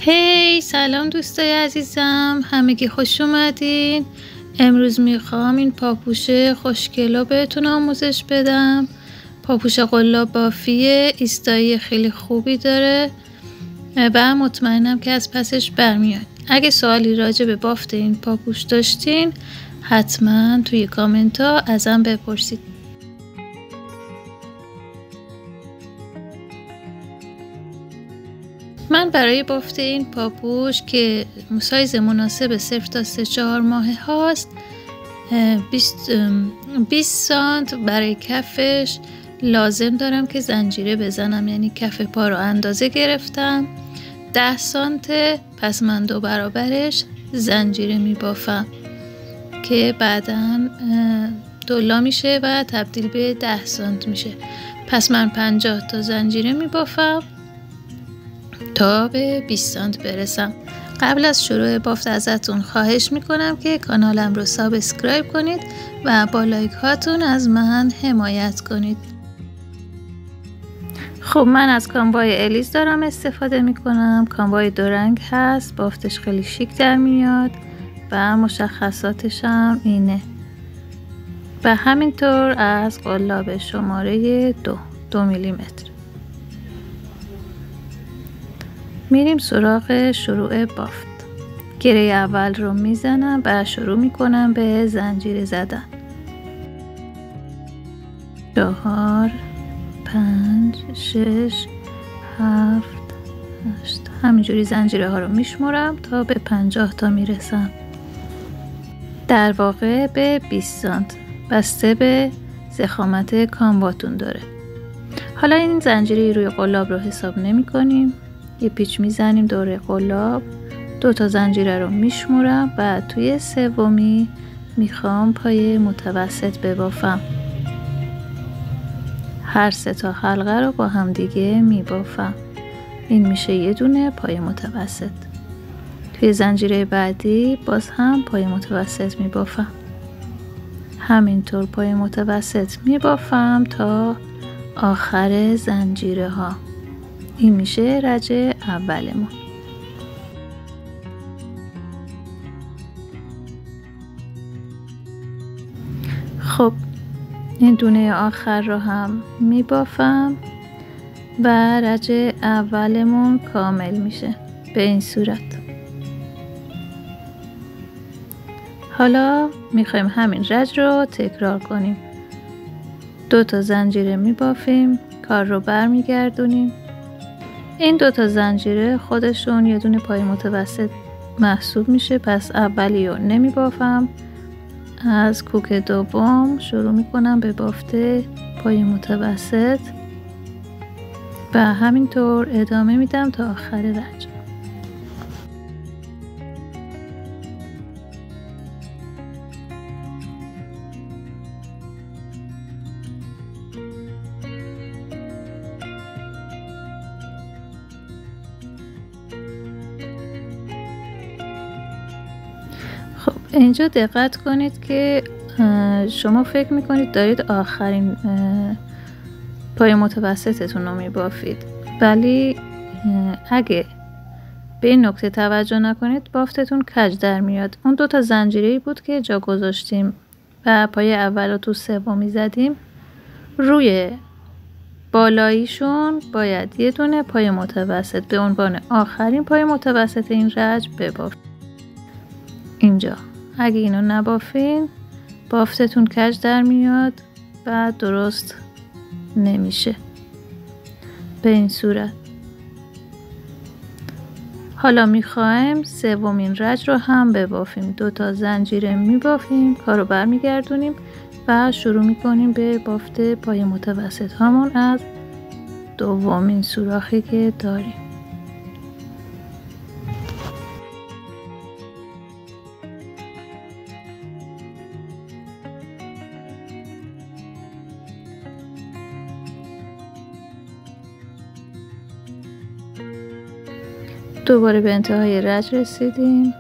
هی سلام دوستای عزیزم، همگی خوش اومدین. امروز میخوام این پاپوش خوشگلو بهتون آموزش بدم. پاپوش قلاب بافیه، ایستایی خیلی خوبی داره و مطمئنم که از پسش برمیاد. اگه سوالی راجع به بافت این پاپوش داشتین حتما توی کامنت ها ازم بپرسید. من برای بافت این پاپوش که سایز مناسب 0 تا 3-4 ماه هاست 20 سانت برای کفش لازم دارم که زنجیره بزنم، یعنی کف پا رو اندازه گرفتم 10 سانت، پس من 2 برابرش زنجیره می بافم که بعداً دولا میشه و تبدیل به 10 سانت میشه. پس من 50 تا زنجیره می بافم تا به 20 سانت برسم. قبل از شروع بافت ازتون خواهش میکنم که کانالم رو سابسکرایب کنید و با لایک هاتون از من حمایت کنید. خب من از کاموای الیز دارم استفاده میکنم. کاموای 2 رنگ هست، بافتش خیلی شیک در میاد و مشخصاتش هم اینه. و همینطور از قلاب شماره 2 میلیمتر. میریم سراغ شروع بافت. گره اول رو میزنم و شروع میکنم به زنجیره زدن. 4 5 6 7 8 همینجوری زنجیره ها رو میشمرم تا به 50 تا میرسم، در واقع به 20 سانت، بسته به ضخامت کامواتون داره. حالا این زنجیره روی قلاب رو حساب نمی کنیم، یه پیچ میزنیم دور قلاب، 2 تا زنجیره رو میشمرم و توی سومی میخوام پای متوسط ببافم. هر 3 تا حلقه رو با هم دیگه میبافم. این میشه یه دونه پای متوسط. توی زنجیره بعدی باز هم پای متوسط میبافم. همینطور پای متوسط میبافم تا آخر زنجیره ها. این میشه رج اولمون. خب این دونه آخر رو هم میبافم و رج اولمون کامل میشه به این صورت. حالا میخوایم همین رج رو تکرار کنیم. 2 تا زنجیره میبافیم، کار رو برمیگردونیم. این 2 تا زنجیره خودشون یه دونه پای متوسط محسوب میشه، پس اولی رو نمی بافم. از کوک دوم شروع میکنم به بافت پای متوسط و همینطور ادامه میدم تا آخر رج. خب اینجا دقت کنید که شما فکر میکنید دارید آخرین پای متوسطتون رو میبافید، ولی اگه به این نکته توجه نکنید بافتتون کج در میاد. اون 2 تا زنجیره‌ای بود که جا گذاشتیم و پای اول رو تو سومی زدیم، روی بالاییشون باید یه دونه پای متوسط به عنوان آخرین پای متوسط این رج ببافید. اینجا اگه اینو نبافین بافتتون کج در میاد و درست نمیشه به این صورت. حالا میخوایم سومین رج رو هم ببافیم. 2 تا زنجیره میبافیم، کارو برمیگردونیم و شروع میکنیم به بافت پای متوسط هامون از دومین سوراخی که داریم. دوباره به انتهای رج رسیدیم.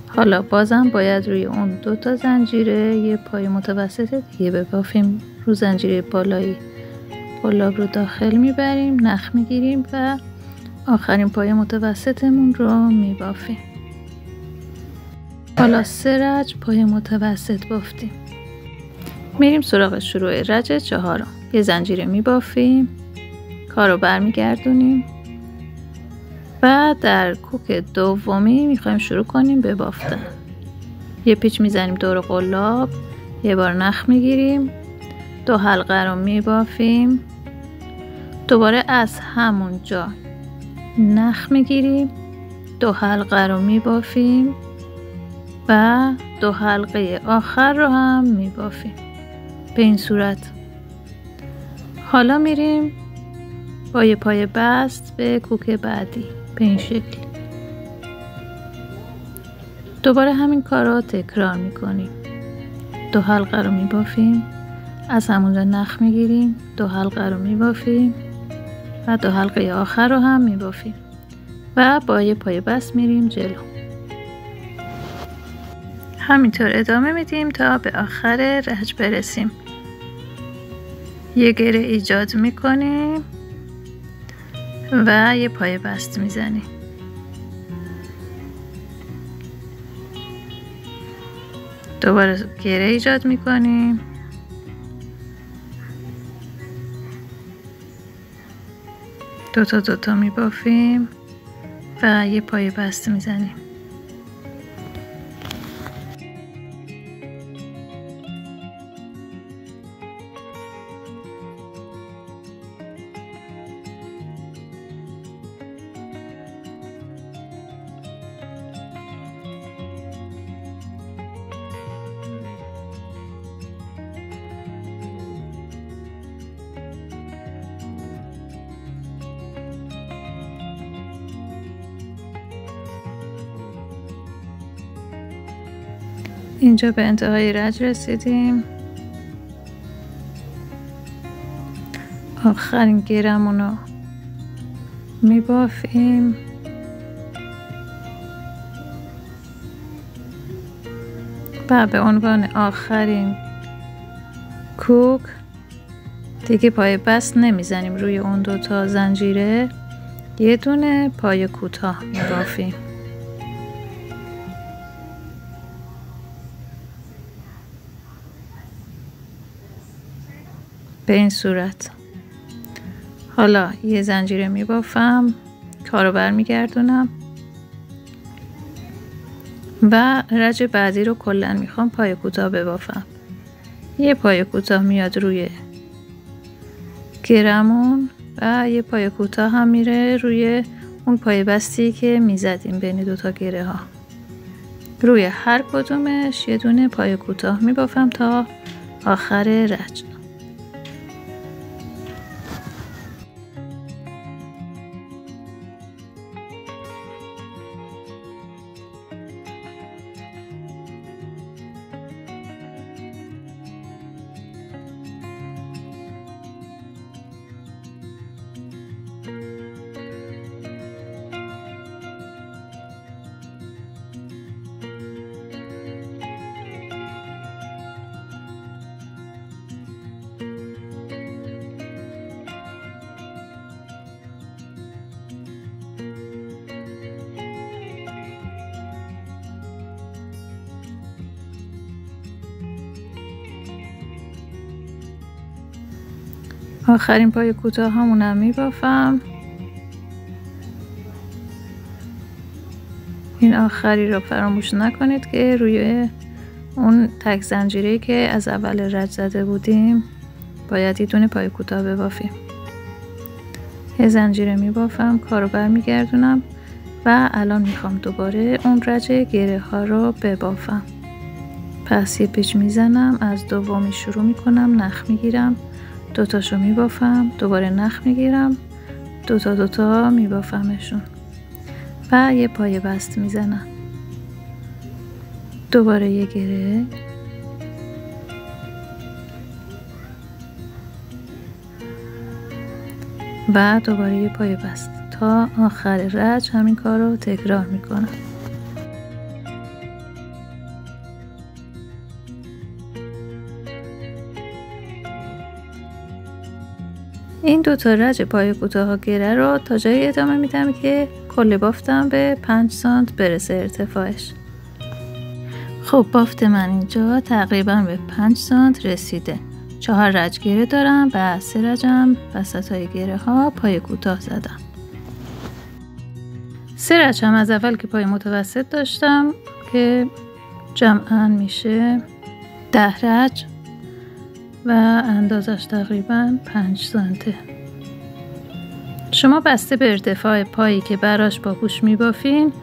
حالا بازم باید روی اون 2 تا زنجیره یه پای متوسط دیگه ببافیم رو زنجیره بالایی قلاب رو داخل میبریم، نخ میگیریم و آخرین پای متوسطمون رو میبافیم. حالا 3 رج پای متوسط بافتیم. میریم سراغ شروع رج 4. یه زنجیره میبافیم، کارو برمیگردونیم و در کوک دومی میخوایم شروع کنیم به بافتن. یه پیچ میزنیم دور قلاب، یه بار نخ میگیریم، 2 حلقه رو میبافیم، دوباره از همون جا نخ میگیریم، 2 حلقه رو میبافیم و 2 حلقه آخر رو هم میبافیم. به این صورت. حالا میریم با یه پای بست به کوک بعدی به این شکل. دوباره همین کار رو تکرار میکنیم. 2 حلقه رو میبافیم، از همونجا نخ میگیریم، 2 حلقه رو میبافیم و 2 حلقه آخر رو هم میبافیم و با یه پای بست میریم جلو. همینطور ادامه میدیم تا به آخر رج برسیم. یه گره ایجاد میکنیم و یه پای بست میزنیم. دوباره گره ایجاد میکنیم، دو تا میبافیم و یه پای بست میزنیم. اینجا به انتهای رج رسیدیم. آخرین گیرمون رو میبافیم و به عنوان آخرین کوک دیگه پای بست نمیزنیم روی اون 2 تا زنجیره، یه دونه پای کوتاه میبافیم. به این صورت. حالا یه زنجیره میبافم، کارو برمیگردونم و رج بعدی رو کلا میخوام پای کوتاه ببافم. یه پای کوتاه میاد روی گرمون و یه پای کوتاه هم میره روی اون پای بستی که میزدیم بین 2 تا گره ها. روی هر کدومش یه دونه پای کوتاه میبافم تا آخر رج. آخرین پای کوتاه همونم میبافم. این آخری رو فراموش نکنید که روی اون تک زنجیری که از اول رج زده بودیم باید یه دونه پای کوتاه ببافیم. یه زنجیره میبافم، کارو برمیگردونم و الان میخوام دوباره اون رج گره ها رو ببافم. پس یه پیچ میزنم، از دومی شروع میکنم، نخ میگیرم، 2 تاشو میبافم، دوباره نخ میگیرم، 2 تا میبافمشون و یه پای بست میزنم. دوباره یه گره و دوباره یه پای بست. تا آخر رج همین کار رو تکرار میکنم. این دو تا رج پای کوتاه گره رو تا جایی ادامه میدم که کل بافتم به 5 سانت برسه ارتفاعش. خب بافت من اینجا تقریبا به 5 سانت رسیده. 4 رج گره دارم و 3 رجم وسط های گره ها پای کوتاه زدم. 3 رج هم از اول که پای متوسط داشتم که جمعاً میشه 10 رج و اندازش تقریبا 5 سانته. شما بسته به ارتفاع پایی که براش با گوش میبافین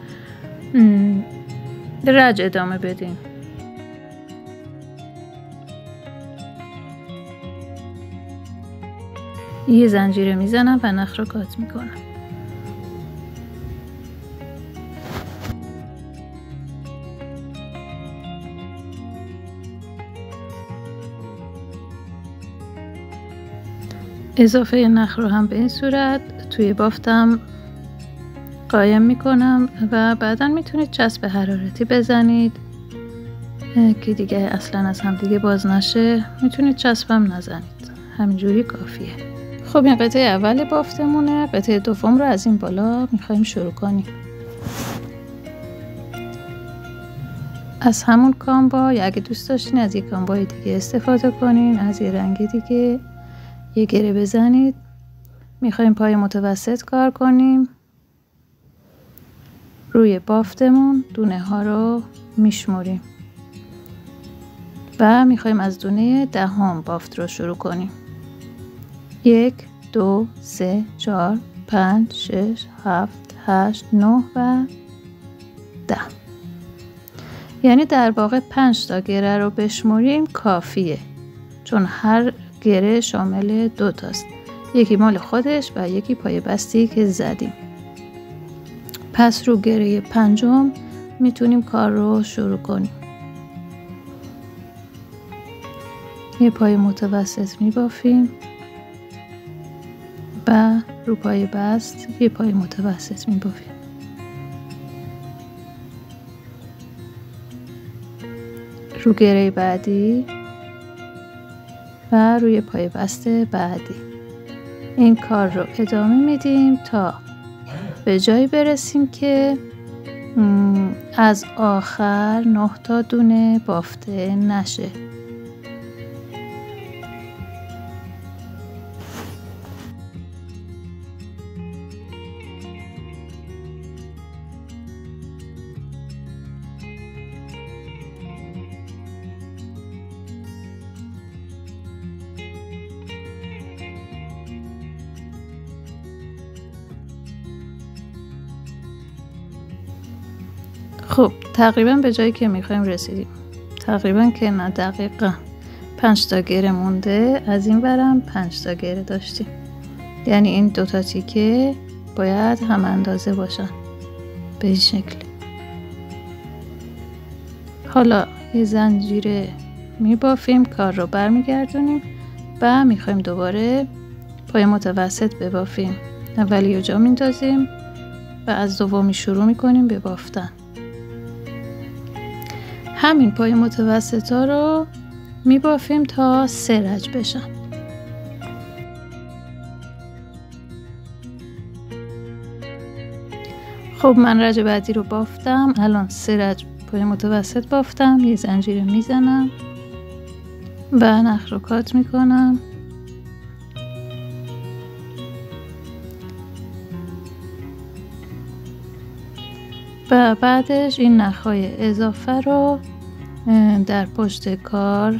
رج ادامه بدین. یه زنجیره میزنم و نخ رو کات میکنم. اضافه نخ رو هم به این صورت توی بافتم قایم میکنم و بعدا میتونید چسب حرارتی بزنید که دیگه اصلا از هم دیگه باز نشه. میتونید چسبم نزنید، همینجوری کافیه. خب این قطعه اول بافتمونه. قطعه دوم رو از این بالا میخوایم شروع کنیم. از همون کامبا یا اگه دوست داشتین از یک کامبای دیگه استفاده کنین، از یه رنگ دیگه یه گره بزنید. میخوایم پای متوسط کار کنیم. روی بافتمون دونه ها رو میشمریم و میخوایم از دونه 10 بافت رو شروع کنیم. 1 2 3 4 5 6 7 8 9 و 10. یعنی در واقع 5 تا گره رو بشمریم کافیه، چون هر گره شامل 2 تاست، یکی مال خودش و یکی پای بستی که زدیم. پس رو گره 5 میتونیم کار رو شروع کنیم. یه پای متوسط میبافیم و رو پای بست یه پای متوسط میبافیم. رو گره بعدی و روی پای بست بعدی. این کار رو ادامه میدیم تا به جایی برسیم که از آخر 9 تا دونه بافته نشه. خب تقریبا به جایی که میخوایم رسیدیم. تقریبا که نه، دقیقا 5 تا گره مونده. از این برم 5 تا گره داشتیم، یعنی این 2 تا تیکه باید هم اندازه باشن به این شکل. حالا یه زنجیره میبافیم، کار رو برمیگردونیم و میخوایم دوباره پای متوسط ببافیم. اولی رو جا میندازیم و از دومی شروع میکنیم به بافتن. همین پای متوسط ها رو میبافیم تا 3 رج بشن. خب من رج بعدی رو بافتم. الان 3 رج پای متوسط بافتم. یه زنجیره میزنم و نخ رو کات میکنم. و بعدش این نخهای اضافه رو در پشت کار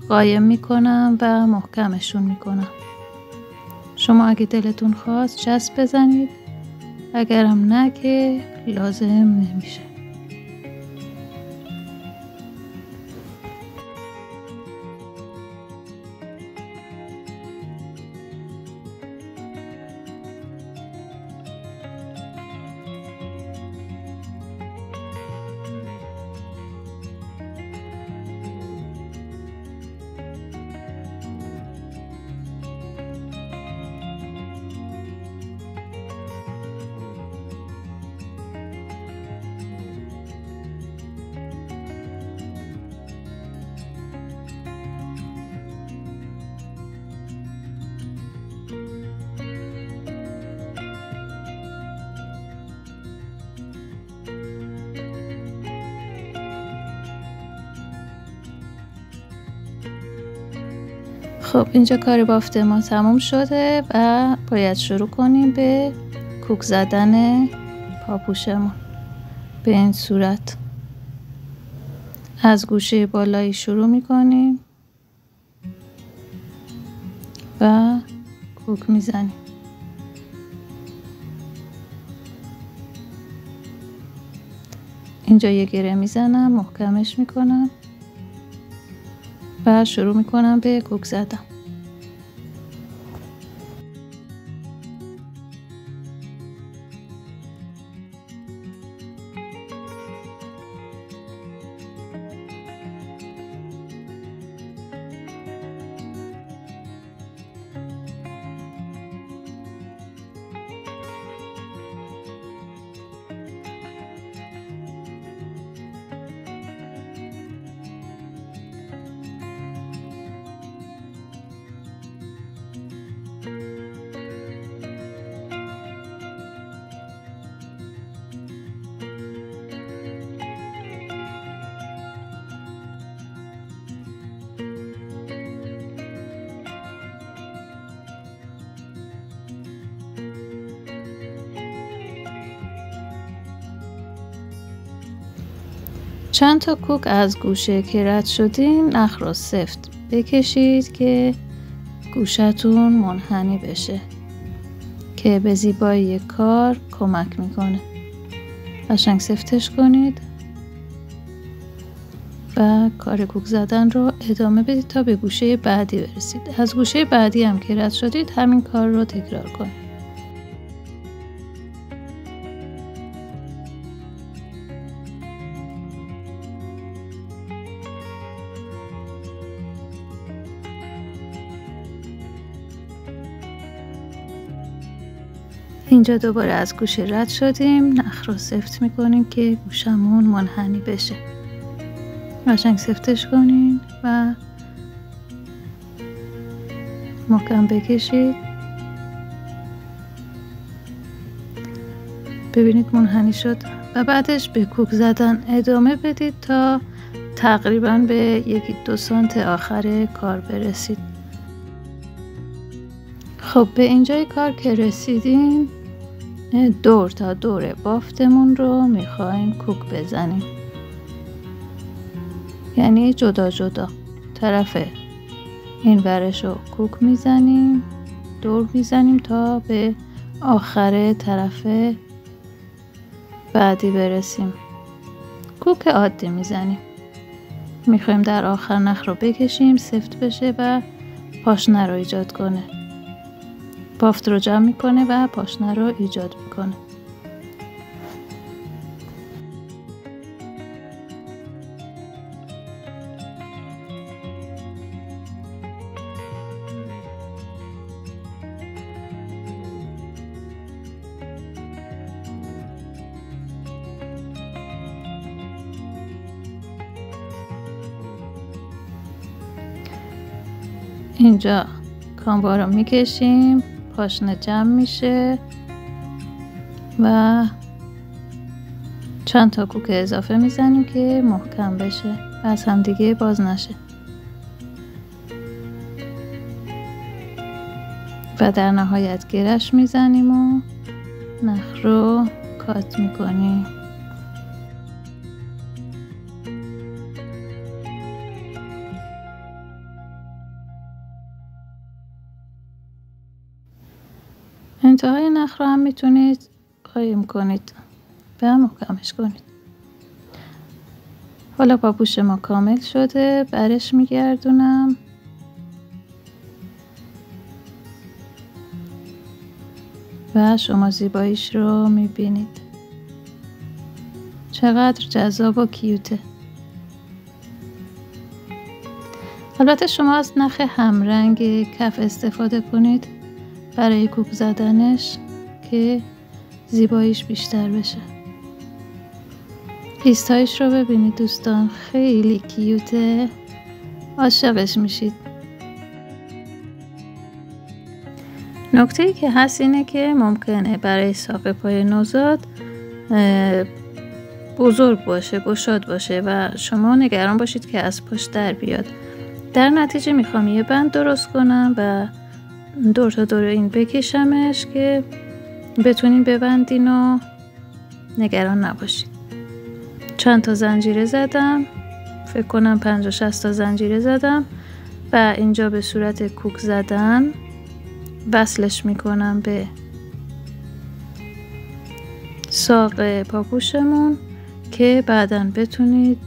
قایم میکنم و محکمشون میکنم. شما اگه دلتون خواست چسب بزنید، اگرم نه که لازم نمیشه. خب اینجا کار بافت ما تموم شده و باید شروع کنیم به کوک زدن پاپوشمون. به این صورت از گوشه بالایی شروع میکنیم و کوک میزنیم. اینجا یه گره میزنم، محکمش میکنم و شروع میکنم به کوک زدن. چند تا کوک از گوشه که رد شدین نخ رو سفت بکشید که گوشتون منحنی بشه که به زیبایی کار کمک میکنه. قشنگ سفتش کنید و کار کوک زدن رو ادامه بدید تا به گوشه بعدی برسید. از گوشه بعدی هم که رد شدید همین کار رو تکرار کنید. اینجا دوباره از گوشه رد شدیم، نخ رو سفت میکنیم که گوشمون منحنی بشه. قشنگ سفتش کنین و محکم بکشید. ببینید منحنی شد و بعدش به کوک زدن ادامه بدید تا تقریبا به 1-2 سانت آخر کار برسید. خب به اینجای کار که رسیدیم، دور تا دور بافتمون رو میخوایم کوک بزنیم. یعنی جدا جدا طرف این ورش رو کوک میزنیم، دور میزنیم تا به آخر طرف بعدی برسیم. کوک عادی میزنیم. میخوایم در آخر نخ رو بکشیم سفت بشه و پاشنه رو ایجاد کنه. بافت رو جمع میکنه و پاشنه رو ایجاد میکنه. اینجا کامبا رو میکشیم، پاشنه جمع میشه و چند تا کوک اضافه میزنیم که محکم بشه و از هم دیگه باز نشه و در نهایت گرش میزنیم و نخ رو کات میکنیم. انتهای نخ رو هم میتونید قایم کنید و محکمش کنید. حالا پاپوش ما کامل شده، برش میگردونم و شما زیباییش رو میبینید. چقدر جذاب و کیوته. البته شما از نخ همرنگ کف استفاده کنید برای کوک زدنش که زیباییش بیشتر بشه. پیستایش رو ببینید دوستان، خیلی کیوته، عاشقش میشید. نکته‌ای که هست اینه که ممکنه برای ساق پای نوزاد بزرگ باشه، گشاد باشه و شما نگران باشید که از پاش در بیاد. در نتیجه میخوام یه بند درست کنم و دور تا دور این بکشمش که بتونین ببندین و نگران نباشید. چند تا زنجیره زدم، فکر کنم 50-60 تا زنجیره زدم و اینجا به صورت کوک زدن وصلش میکنم به ساق پاپوشمون که بعداً بتونید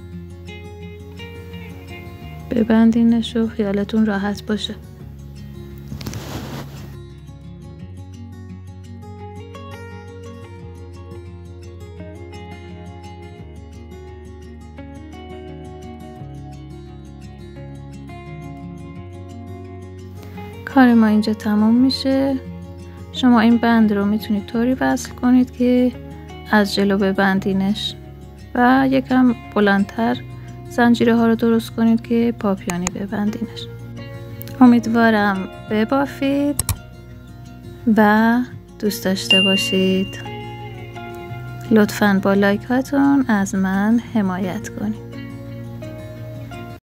ببندینش و خیالتون راحت باشه. کار ما اینجا تمام میشه. شما این بند رو میتونید طوری وصل کنید که از جلو ببندینش و یکم بلندتر زنجیره ها رو درست کنید که پاپیانی ببندینش. امیدوارم ببافید و دوست داشته باشید. لطفاً با لایک هاتون از من حمایت کنید.